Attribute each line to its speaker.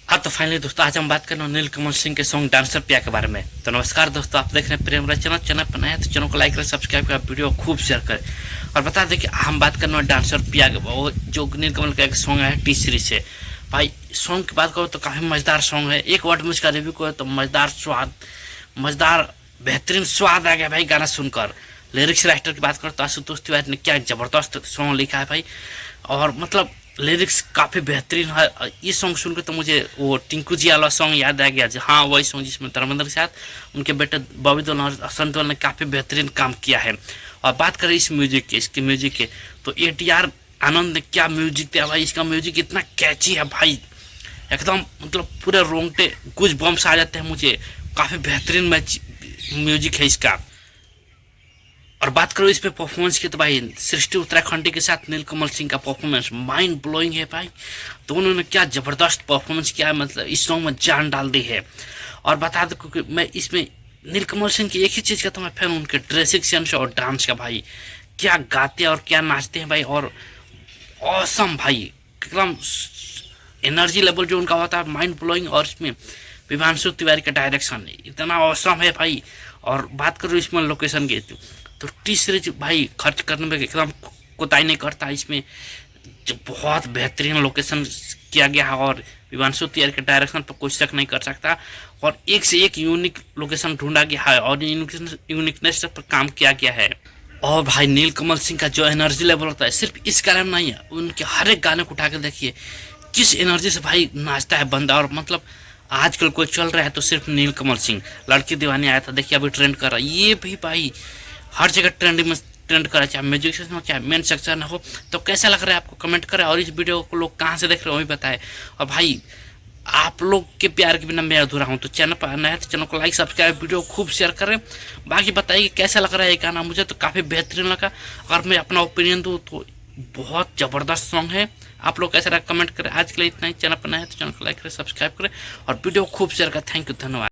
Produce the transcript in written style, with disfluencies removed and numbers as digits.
Speaker 1: हाँ तो फाइनली दोस्तों आज हम बात करने वाले नीलकमल सिंह के सॉन्ग डांसर पिया के बारे में। तो नमस्कार दोस्तों, आप देख रहे हैं प्रेम चैनल पर नया है तो चैनल को लाइक करें, सब्सक्राइब करें, वीडियो खूब शेयर करें। और बता दें कि हम बात करने वाले डांसर पिया के वो जो नीलकमल का एक सॉन्ग है टी सीरीज से। भाई सॉन्ग की बात करो तो काफ़ी मज़ेदार सॉन्ग है। एक वर्ड में उसका रिव्यू करो तो मज़ेदार स्वाद, मज़ेदार बेहतरीन स्वाद आ गया भाई गाना सुनकर। लिरिक्स राइटर की बात करो तो आशुतोष तिवारी ने क्या ज़बरदस्त सॉन्ग लिखा है भाई। और मतलब लिरिक्स काफ़ी बेहतरीन है। ये सॉन्ग सुनकर तो मुझे वो टिंकू जी वाला सॉन्ग याद आ गया। हाँ वही सॉन्ग जिसमें धर्मेंद्र के साथ उनके बेटे बॉबी देओल और संत देओल ने काफ़ी बेहतरीन काम किया है। और बात करें इस म्यूजिक के, इसके म्यूजिक के, तो ATR आनंद ने क्या म्यूजिक दिया भाई। इसका म्यूजिक इतना कैची है भाई, एकदम मतलब पूरे रोंगटे कुछ बम्स आ जाते हैं मुझे। काफ़ी बेहतरीन म्यूजिक है इसका। और बात करो इस पे परफॉर्मेंस की तो भाई सृष्टि उत्तराखंडी के साथ नीलकमल सिंह का परफॉर्मेंस माइंड ब्लोइंग है भाई। दोनों ने क्या जबरदस्त परफॉर्मेंस किया है, मतलब इस सॉन्ग में जान डाल दी है। और बता दो क्योंकि मैं इसमें नीलकमल सिंह की एक ही चीज़ का तो मैं फैन, उनके ड्रेसिंग सेंस और डांस का भाई। क्या गाते हैं और क्या नाचते हैं भाई। और ऑसम भाई, एकदम एनर्जी लेवल जो उनका होता है माइंड ब्लोइंग। और इसमें विभांशु तिवारी का डायरेक्शन इतना ऑसम है भाई। और बात करूँ इसमें लोकेशन की तो टी सीरीज भाई खर्च करने में एकदम कोताही नहीं करता। इसमें जो बहुत बेहतरीन लोकेशन किया गया है और विभांशु तिवारी के डायरेक्शन पर कोई शक नहीं कर सकता। और एक से एक यूनिक लोकेशन ढूंढा गया है और यूनिकनेस पर काम किया गया है। और भाई नीलकमल सिंह का जो एनर्जी लेवल होता है सिर्फ इस कारण नहीं है, उनके हर एक गाने को उठा के देखिए किस एनर्जी से भाई नाचता है बंदा। और मतलब आजकल कोई चल रहा है तो सिर्फ नीलकमल सिंह। लड़की दीवानी आया था, देखिए अभी ट्रेंड कर रहा है। ये भी भाई हर जगह ट्रेंड करा, चाहे म्यूजिक सेक्शन हो चाहे मेन सेक्शन हो। तो कैसा लग रहा है आपको कमेंट करें। और इस वीडियो को लोग कहाँ से देख रहे हो वो भी बताएं। और भाई आप लोग के प्यार के बिना मैं अधूरा हूँ। तो चैनल पर आना है तो चैनल को लाइक सब्सक्राइब, वीडियो खूब शेयर करें। बाकी बताइए कैसा लग रहा है ये गाना। मुझे तो काफ़ी बेहतरीन लगा। अगर मैं अपना ओपिनियन दूँ तो बहुत ज़बरदस्त सॉन्ग है। आप लोग कैसा लगा कमेंट करें। आज के लिए इतना ही। चैनल पर नया है तो चैनल को लाइक करें, सब्सक्राइब करें और वीडियो खूब शेयर करें। थैंक यू, धन्यवाद।